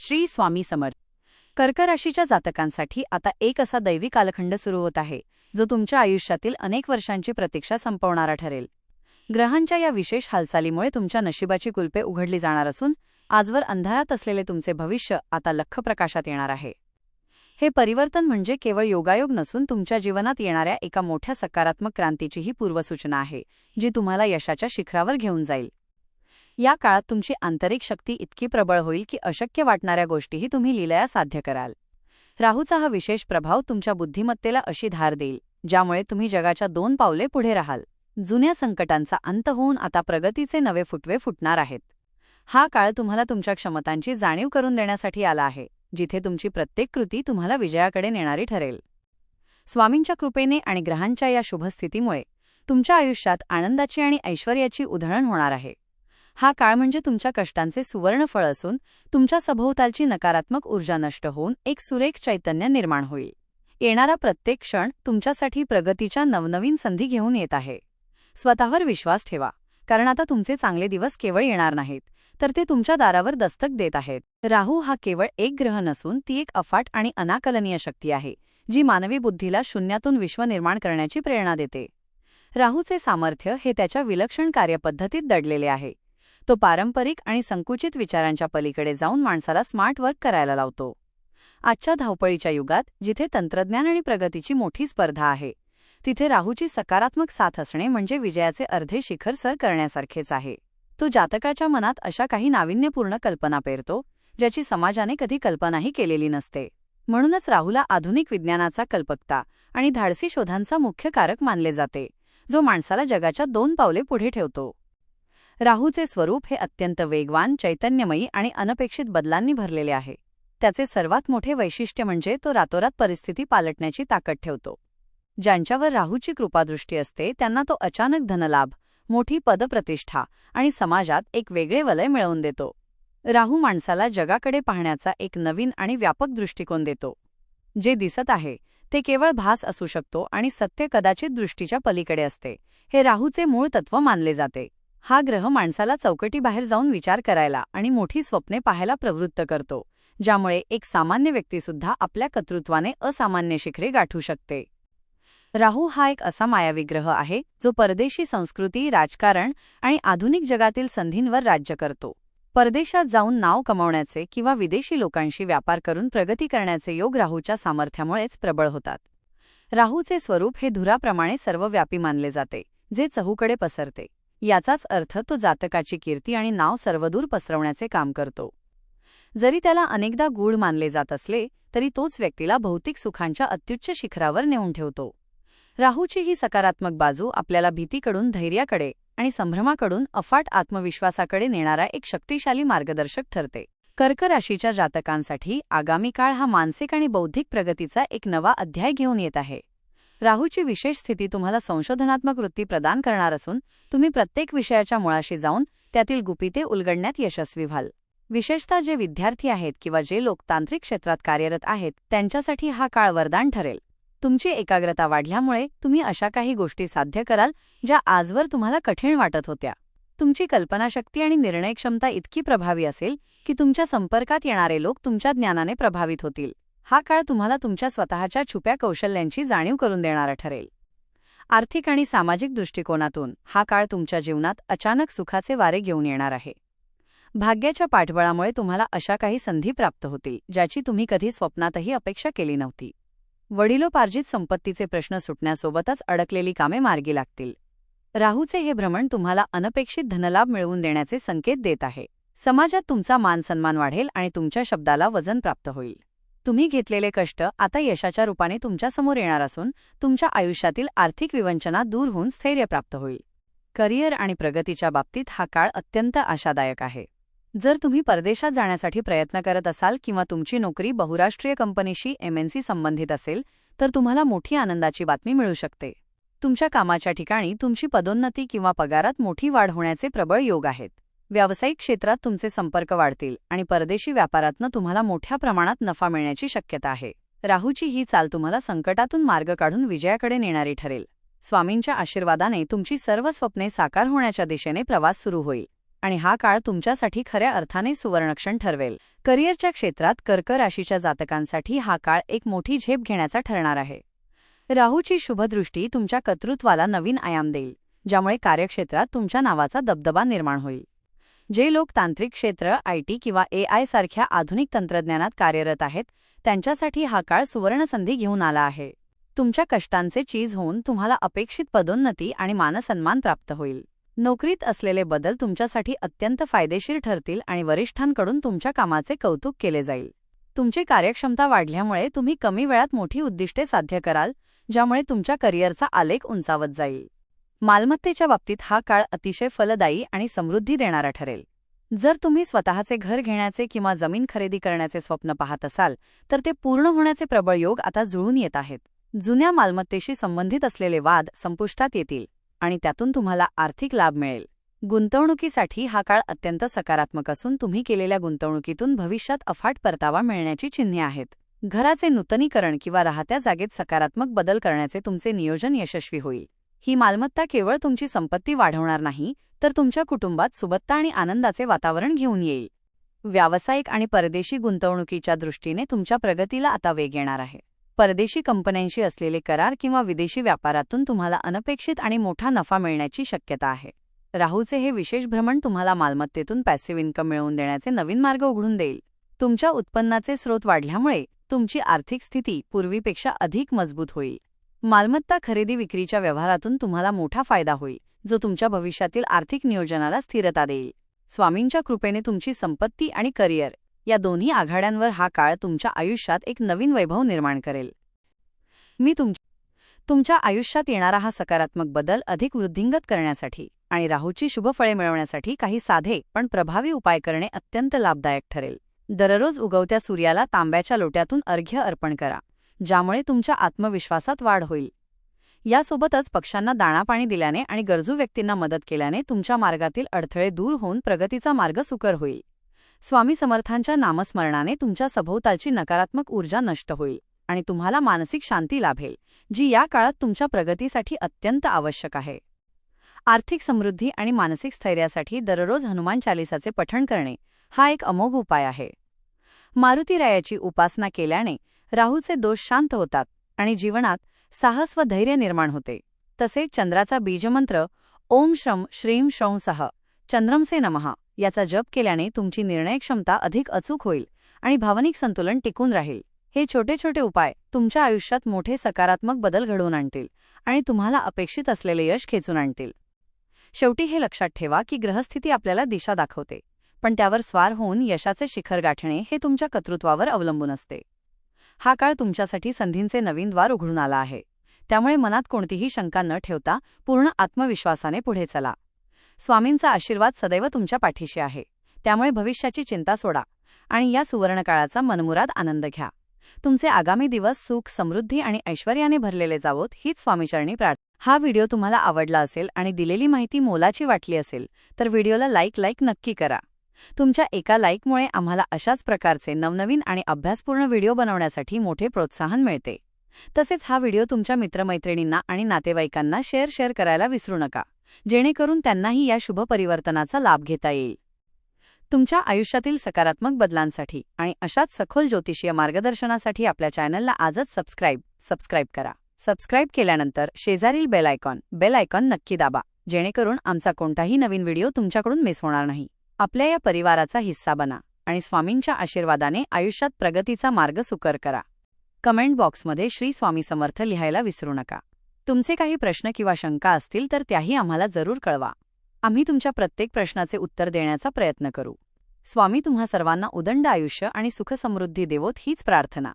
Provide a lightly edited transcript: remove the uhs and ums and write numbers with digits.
श्री स्वामी समर्थ. कर्क राशीच्या जातकांसाठी आता एक असा दैवी कालखंड सुरू होत आहे जो तुमच्या आयुष्यातील अनेक वर्षांची प्रतीक्षा संपवणारा ठरेल. ग्रहांच्या या विशेष हालचालीमुळे तुमच्या नशिबाची कुलपे उघडली जाणार असून आजवर अंधारात असलेले तुमचे भविष्य आता लख्ख प्रकाशात येणार आहे. हे परिवर्तन म्हणजे केवळ योगायोग नसून तुमच्या जीवनात येणाऱ्या एका मोठ्या सकारात्मक क्रांतीचीही पूर्वसूचना आहे जी तुम्हाला यशाच्या शिखरावर घेऊन जाईल. या काळात तुमची आंतरिक शक्ती इतकी प्रबळ होईल की अशक्य वाटणाऱ्या गोष्टीही तुम्ही लीलया साध्य कराल. राहूचा हा विशेष प्रभाव तुमच्या बुद्धिमत्तेला अशी धार देईल ज्यामुळे तुम्ही जगाच्या 2 पावले पुढे राहाल. जुन्या संकटांचा अंत होऊन आता प्रगतीचे नवे फुटवे फुटणार आहेत. हा काळ तुम्हाला तुमच्या क्षमतांची जाणीव करून देण्यासाठी आला आहे, जिथे तुमची प्रत्येक कृती तुम्हाला विजयाकडे नेणारी ठरेल. स्वामींच्या कृपेने आणि ग्रहांच्या या शुभस्थितीमुळे तुमच्या आयुष्यात आनंदाची आणि ऐश्वर्याची उधळण होणार आहे. हा काळ म्हणजे तुमच्या कष्टांचे सुवर्ण फळ असून तुमच्या सभोवतालची नकारात्मक ऊर्जा नष्ट होऊन एक सुरेख चैतन्य निर्माण होईल. येणारा प्रत्येक क्षण तुमच्यासाठी प्रगतीच्या नवनवीन संधी घेऊन येत आहे. स्वतःवर विश्वास ठेवा, कारण आता तुमचे चांगले दिवस केवळ येणार नाहीत, तर ते तुमच्या दारावर दस्तक देत आहेत. राहू हा केवळ एक ग्रह नसून ती एक अफाट आणि अनाकलनीय शक्ती आहे जी मानवी बुद्धीला शून्यातून विश्व निर्माण करण्याची प्रेरणा देते. राहूचे सामर्थ्य हे त्याच्या विलक्षण कार्यपद्धतीत दडलेले आहे. तो पारंपरिक आणि संकुचित विचारांच्या पलीकडे जाऊन माणसाला स्मार्ट वर्क करायला लावतो. आजच्या धावपळीच्या युगात जिथे तंत्रज्ञान आणि प्रगतीची मोठी स्पर्धा आहे, तिथे राहूची सकारात्मक साथ असणे म्हणजे विजयाचे अर्धे शिखर सर करण्यासारखेच आहे. तो जातकाच्या मनात अशा काही नाविन्यपूर्ण कल्पना पेरतो ज्याची समाजाने कधी कल्पनाही केलेली नसते. म्हणूनच राहूला आधुनिक विज्ञानाचा कल्पकता आणि धाडसी शोधांचा मुख्य कारक मानले जाते, जो माणसाला जगाच्या 2 पावले पुढे ठेवतो. राहूचे स्वरूप हे अत्यंत वेगवान, चैतन्यमयी आणि अनपेक्षित बदलांनी भरलेले आहे. त्याचे सर्वात मोठे वैशिष्ट्य म्हणजे तो रातोरात परिस्थिती पालटण्याची ताकद ठेवतो. ज्यांच्यावर राहूची कृपादृष्टी असते त्यांना तो अचानक धनलाभ, मोठी पदप्रतिष्ठा आणि समाजात एक वेगळे वलय मिळवून देतो. राहू माणसाला जगाकडे पाहण्याचा एक नवीन आणि व्यापक दृष्टिकोन देतो. जे दिसत आहे ते केवळ भास असू शकतो आणि सत्य कदाचित दृष्टीच्या पलीकडे असते, हे राहूचे मूळ तत्व मानले जाते. हा ग्रह माणसाला चौकटीबाहेर जाऊन विचार करायला आणि मोठी स्वप्ने पाहायला प्रवृत्त करतो, ज्यामुळे एक सामान्य व्यक्तीसुद्धा आपल्या कर्तृत्वाने असामान्य शिखरे गाठू शकते. राहू हा एक असा मायावी ग्रह आहे जो परदेशी संस्कृती, राजकारण आणि आधुनिक जगातील संधींवर राज्य करतो. परदेशात जाऊन नाव कमावण्याचे किंवा विदेशी लोकांशी व्यापार करून प्रगती करण्याचे योग राहूच्या सामर्थ्यामुळेच प्रबळ होतात. राहूचे स्वरूप हे धुराप्रमाणे सर्वव्यापी मानले जाते, जे चहूकडे पसरते. याचाच अर्थ तो जातकाची कीर्ती आणि नाव सर्वदूर पसरवण्याचे काम करतो. जरी त्याला अनेकदा गूढ मानले जात असले तरी तोच व्यक्तीला भौतिक सुखांच्या अत्युच्च शिखरावर नेऊन ठेवतो. राहूची ही सकारात्मक बाजू आपल्याला भीतीकडून धैर्याकडे आणि संभ्रमाकडून अफाट आत्मविश्वासाकडे नेणारा एक शक्तिशाली मार्गदर्शक ठरते. कर्क राशीच्या जातकांसाठी आगामी काळ हा मानसिक आणि बौद्धिक प्रगतीचा एक नवा अध्याय घेऊन येत आहे. राहूची विशेष स्थिती तुम्हाला संशोधनात्मक वृत्ती प्रदान करणार असून तुम्ही प्रत्येक विषयाच्या मुळाशी जाऊन त्यातील गुपिते उलगडण्यात यशस्वी व्हाल. विशेषतः जे विद्यार्थी आहेत किंवा जे लोक तांत्रिक क्षेत्रात कार्यरत आहेत त्यांच्यासाठी हा काळ वरदान ठरेल. तुमची एकाग्रता वाढल्यामुळे तुम्ही अशा काही गोष्टी साध्य कराल ज्या आजवर तुम्हाला कठीण वाटत होत्या. तुमची कल्पनाशक्ती आणि निर्णयक्षमता इतकी प्रभावी असेल की तुमच्या संपर्कात येणारे लोक तुमच्या ज्ञानाने प्रभावित होतील. हा काळ तुम्हाला तुमच्या स्वतःच्या छुप्या कौशल्यांची जाणीव करून देणारा ठरेल. आर्थिक आणि सामाजिक दृष्टिकोनातून हा काळ तुमच्या जीवनात अचानक सुखाचे वारे घेऊन येणार आहे. भाग्याच्या पाठबळामुळे तुम्हाला अशा काही संधी प्राप्त होतील ज्याची तुम्ही कधी स्वप्नातही अपेक्षा केली नव्हती. वडिलोपार्जित संपत्तीचे प्रश्न सुटण्यासोबतच अडकलेली कामे मार्गी लागतील. राहूचे हे भ्रमण तुम्हाला अनपेक्षित धनलाभ मिळवून देण्याचे संकेत देत आहे. समाजात तुमचा मानसन्मान वाढेल आणि तुमच्या शब्दाला वजन प्राप्त होईल. तुम्ही घेतलेले कष्ट आता यशाच्या रूपाने तुमच्यासमोर येणार असून तुमच्या आयुष्यातील आर्थिक विवंचना दूर होऊन स्थैर्य प्राप्त होईल. करिअर आणि प्रगतीच्या बाबतीत हा काळ अत्यंत आशादायक आहे. जर तुम्ही परदेशात जाण्यासाठी प्रयत्न करत असाल किंवा तुमची नोकरी बहुराष्ट्रीय कंपनीशी MNC संबंधित असेल तर तुम्हाला मोठी आनंदाची बातमी मिळू शकते. तुमच्या कामाच्या ठिकाणी तुमची पदोन्नती किंवा पगारात मोठी वाढ होण्याचे प्रबळ योग आहेत. व्यावसायिक क्षेत्रात तुमचे संपर्क वाढतील आणि परदेशी व्यापारातनं तुम्हाला मोठ्या प्रमाणात नफा मिळण्याची शक्यता आहे. राहूची ही चाल तुम्हाला संकटातून मार्ग काढून विजयाकडे नेणारी ठरेल. स्वामींच्या आशीर्वादाने तुमची सर्व स्वप्ने साकार होण्याच्या दिशेने प्रवास सुरू होईल. आणि हा काळ तुमच्यासाठी खऱ्या अर्थाने सुवर्णक्षण ठरवेल. करिअरच्या क्षेत्रात कर्क राशीच्या जातकांसाठी हा काळ एक मोठी झेप घेण्याचा ठरणार आहे. राहूची शुभदृष्टी तुमच्या कर्तृत्वाला नवीन आयाम देईल, ज्यामुळे कार्यक्षेत्रात तुमच्या नावाचा दबदबा निर्माण होईल. जे लोक तांत्रिक क्षेत्र, आयटी किंवा AI सारख्या आधुनिक तंत्रज्ञानात कार्यरत आहेत, त्यांच्यासाठी हा काळ सुवर्णसंधी घेऊन आला आहे. तुमच्या कष्टांचे चीज होऊन तुम्हाला अपेक्षित पदोन्नती आणि मानसन्मान प्राप्त होईल. नोकरीत असलेले बदल तुमच्यासाठी अत्यंत फायदेशीर ठरतील आणि वरिष्ठांकडून तुमच्या कामाचे कौतुक केले जाईल. तुमची कार्यक्षमता वाढल्यामुळे तुम्ही कमी वेळात मोठी उद्दिष्टे साध्य कराल, ज्यामुळे तुमच्या करिअरचा आलेख उंचावत जाईल. मालमत्तेच्या बाबतीत हा काळ अतिशय फलदायी आणि समृद्धी देणारा ठरेल. जर तुम्ही स्वतःचे घर घेण्याचे किंवा जमीन खरेदी करण्याचे स्वप्न पाहत असाल, तर ते पूर्ण होण्याचे प्रबळ योग आता जुळून येत आहेत. जुन्या मालमत्तेशी संबंधित असलेले वाद संपुष्टात येतील आणि त्यातून तुम्हाला आर्थिक लाभ मिळेल. गुंतवणुकीसाठी हा काळ अत्यंत सकारात्मक असून तुम्ही केलेल्या गुंतवणुकीतून भविष्यात अफाट परतावा मिळण्याची चिन्हे आहेत. घराचे नूतनीकरण किंवा राहत्या जागेत सकारात्मक बदल करण्याचे तुमचे नियोजन यशस्वी होईल. ही मालमत्ता केवळ तुमची संपत्ती वाढवणार नाही, तर तुमच्या कुटुंबात सुबत्ता आणि आनंदाचे वातावरण घेऊन येईल. व्यावसायिक आणि परदेशी गुंतवणुकीच्या दृष्टीने तुमच्या प्रगतीला आता वेग येणार आहे. परदेशी कंपन्यांशी असलेले करार किंवा विदेशी व्यापारातून तुम्हाला अनपेक्षित आणि मोठा नफा मिळण्याची शक्यता आहे. राहूचे हे विशेष भ्रमण तुम्हाला मालमत्तेतून पॅसिव्ह इन्कम मिळवून देण्याचे नवीन मार्ग उघडून देईल. तुमच्या उत्पन्नाचे स्रोत वाढल्यामुळे तुमची आर्थिक स्थिती पूर्वीपेक्षा अधिक मजबूत होईल. मालमत्ता खरेदी विक्रीच्या व्यवहारातून तुम्हाला मोठा फायदा होईल, जो तुमच्या भविष्यातील आर्थिक नियोजनाला स्थिरता देईल. स्वामींच्या कृपेने तुमची संपत्ती आणि करिअर या दोन्ही आघाड्यांवर हा काळ तुमच्या आयुष्यात एक नवीन वैभव निर्माण करेल. मी तुमच्या आयुष्यात येणारा हा सकारात्मक बदल अधिक वृद्धिंगत करण्यासाठी आणि राहूची शुभफळे मिळवण्यासाठी काही साधे पण प्रभावी उपाय करणे अत्यंत लाभदायक ठरेल. दररोज उगवत्या सूर्याला तांब्याच्या लोट्यातून अर्घ्य अर्पण करा, ज्यामुळे तुमच्या आत्मविश्वासात वाढ होईल. यासोबतच पक्ष्यांना दाणापाणी दिल्याने आणि गरजू व्यक्तींना मदत केल्याने तुमच्या मार्गातील अडथळे दूर होऊन प्रगतीचा मार्ग सुकर होईल. स्वामी समर्थांच्या नामस्मरणाने तुमच्या सभोवतालची नकारात्मक ऊर्जा नष्ट होईल आणि तुम्हाला मानसिक शांती लाभेल, जी या काळात तुमच्या प्रगतीसाठी अत्यंत आवश्यक आहे. आर्थिक समृद्धी आणि मानसिक स्थैर्यासाठी दररोज हनुमान चालिसाचे पठण करणे हा एक अमोघ उपाय आहे. मारुतीरायाची उपासना केल्याने राहूचे दोष शांत होतात आणि जीवनात साहस व धैर्य निर्माण होते. तसेच चंद्राचा बीजमंत्र ओम श्रम श्रीं श्रौं सह चंद्रमसे नमः याचा जप केल्याने तुमची निर्णयक्षमता अधिक अचूक होईल आणि भावनिक संतुलन टिकून राहील. हे छोटे छोटे उपाय तुमच्या आयुष्यात मोठे सकारात्मक बदल घडवून आणतील आणि तुम्हाला अपेक्षित असलेले यश खेचून आणतील. शेवटी हे लक्षात ठेवा की ग्रहस्थिती आपल्याला दिशा दाखवते, पण त्यावर स्वार होऊन यशाचे शिखर गाठणे हे तुमच्या कर्तृत्वावर अवलंबून असते. हा काळ तुमच्यासाठी संधींचे नवीन द्वार उघडून आला आहे, त्यामुळे मनात कोणतीही शंका न ठेवता पूर्ण आत्मविश्वासाने पुढे चला. स्वामींचा आशीर्वाद सदैव तुमच्या पाठीशी आहे, त्यामुळे भविष्याची चिंता सोडा आणि या सुवर्णकाळाचा मनमुराद आनंद घ्या. तुमचे आगामी दिवस सुख, समृद्धी आणि ऐश्वर्याने भरलेले जावोत हीच स्वामीचरणी प्रार्थना. हा व्हिडिओ तुम्हाला आवडला असेल आणि दिलेली माहिती मोलाची वाटली असेल तर व्हिडिओला लाईक नक्की करा. तुमच्या एका लाईकमुळे आम्हाला अशाच प्रकारचे नवनवीन आणि अभ्यासपूर्ण व्हिडिओ बनवण्यासाठी मोठे प्रोत्साहन मिळते. तसेच हा व्हिडिओ तुमच्या मित्रमैत्रिणींना आणि नातेवाईकांना शेअर करायला विसरू नका, जेणेकरून त्यांनाही या शुभ परिवर्तनाचा लाभ घेता येईल. तुमच्या आयुष्यातील सकारात्मक बदलांसाठी आणि अशाच सखोल ज्योतिषीय मार्गदर्शनासाठी आपल्या चॅनलला आजच सबस्क्राईब करा. सबस्क्राईब केल्यानंतर शेजारील बेल आयकॉन नक्की दाबा, जेणेकरून आमचा कोणताही नवीन व्हिडिओ तुमच्याकडून मिस होणार नाही. आपल्या या परिवाराचा हिस्सा बना आणि स्वामींच्या आशीर्वादाने आयुष्यात प्रगतीचा मार्ग सुकर करा. कमेंट बॉक्समध्ये श्री स्वामी समर्थ लिहायला विसरू नका. तुमचे काही प्रश्न किंवा शंका असतील तर त्याही आम्हाला जरूर कळवा. आम्ही तुमच्या प्रत्येक प्रश्नाचे उत्तर देण्याचा प्रयत्न करू. स्वामी तुम्हा सर्वांना उदंड आयुष्य आणि सुखसमृद्धी देवोत हीच प्रार्थना.